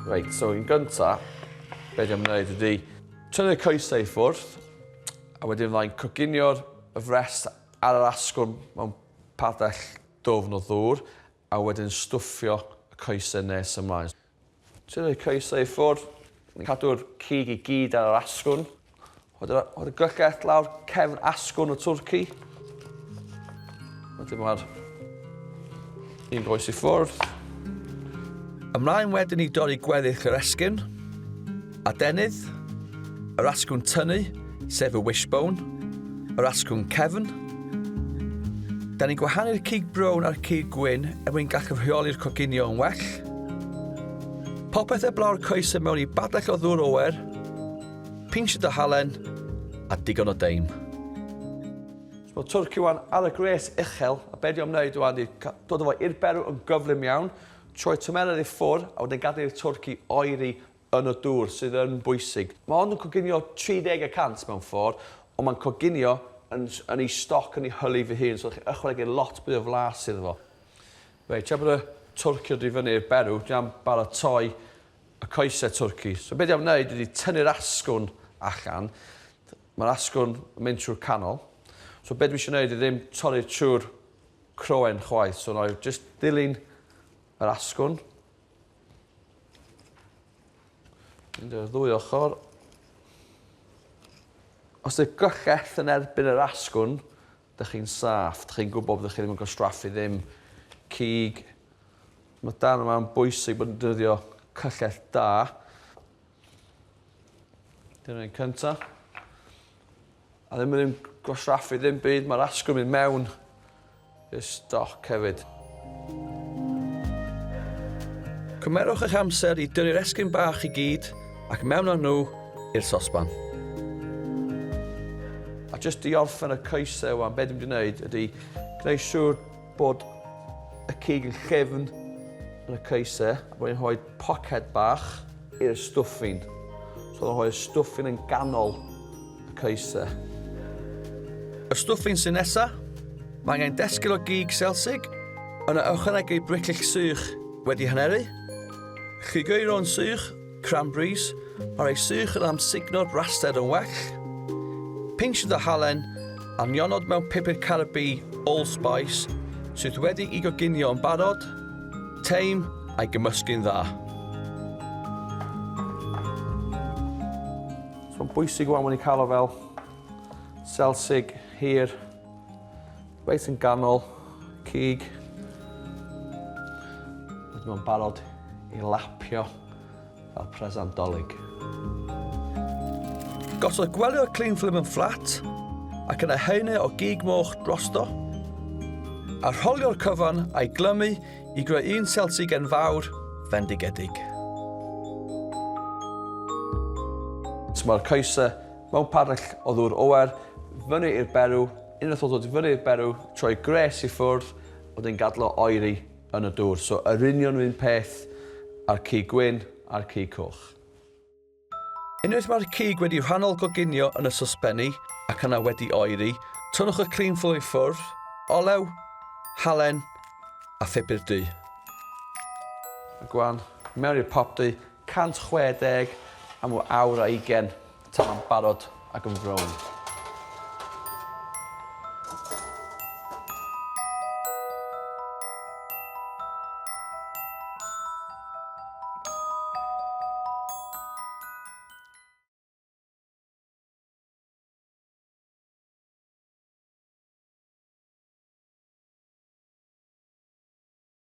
Reit, so yn gyntaf, be dwi'n gwneud ydy tynnu'r coesau i ffwrdd, a wedyn fydda'n coginio'r frest ar yr asgwrn mewn padell dwfn o ddŵr, a wedyn stwffio y coesau nes ymlaen. Tynnu'r coesau i ffwrdd, cadw'r cig i gyd ar yr asgwrn. Oedd y glychell lawr cefn asgwrn o Twrci. Wedyn mae'r un goes i ffwrdd. Ymlaen wedyn i dorri gweddill yr esgyn, adenydd, yr asgwrn tynnu, sef y wishbone, yr asgwrn cefn. Da ni'n gwahanu'r cig brown a'r cig gwyn er mwyn gall rheoli'r coginio yn well. Popeth blaw'r coesau mewn i badell o ddŵr oer, pinsiad o halen a digon o deim. Mae Twrci wan ar y gres uchel, a be di'n wneud wan i dod o fo i'r berw yn gyflym iawn, troi tymerydd i ffwrdd a wedyn gadael Twrci oeri yn y dŵr sydd yn bwysig. Mae hon yn coginio 30% mewn ffordd, ond mae'n coginio yn ei stoc yn ei hylu fy hun, so chi'n ychwanegu lot byd o flas iddo fo. Reit, tra bod y Twrci o fyny i'r berw, dwi'n baratoi y coesau Twrci. So be dwi'n wneud ydy tynnu'r asgwrn allan. Mae'r asgwrn yn mynd trwy'r canol. So be dwi eisiau wneud ydy ddim torri trwy'r croen chwaith. So na i just dilyn yr asgwrn. Mynd o'r ddwy ochr. Os ydy'r glychell yn erbyn yr asgwrn, ydych chi'n saff. Ydych chi'n gwybod bod ydych chi ddim yn gwastraffu ddim cig. Mae dan yma'n bwysig bod yn defnyddio cyllell da. Dyna'n un cyntaf. A ddim yn gwastraffu ddim byd, mae'r asgwrn mynd mewn i'r stoc hefyd. Cymerwch eich amser i dynnu'r esgyn bach i gyd ac mewn â nhw i'r sosban. A jyst i orffen y coesau wan, be dwi'n gwneud ydy gwneud siŵr bod y cig yn llyfn yn y coesau, a bod ni'n rhoi poced bach i'r stwffin. So ni'n rhoi y stwffin yn ganol y coesau. Y stwffin sy'n nesa, mae angen 10 kg o gig selsig, yna ychwanegu bricyll sych wedi hyneru, chigeiron sych, cranberries, a rhoi sych yn amsugno'r brasted yn well, pinsiad o halen a nionod mewn pupur carabi allspice sydd wedi'i goginio yn barod, teim a'i gymysgu'n dda. So'n bwysig wan ni'n cael o fel selsig hir, reit yn ganol, cig. Wedyn mae'n barod i lapio fel Twrci Dolig. Gosod gwelio'r clean film yn fflat ac yna heine o gig moch drosto, a rholio'r cyfan a'i glymu i greu un selsig enfawr fendigedig. Mae'r coesau mewn padell o ddŵr oer, fyny i'r berw, unwaith o ddod fyny i'r berw, troi gres i ffwrdd, wedyn gadlo oeri yn y dŵr. So yr union un peth a'r cig gwyn a'r cig coch. Unwaith mae'r cig wedi rhannol goginio yn y sosbenni ac yna wedi oeri, tynnwch y clean flow i ffwrdd, olew, halen a phupur du. A gwan, mewn i'r popdy, 160 am awr a 20 tan yn barod ac yn frown.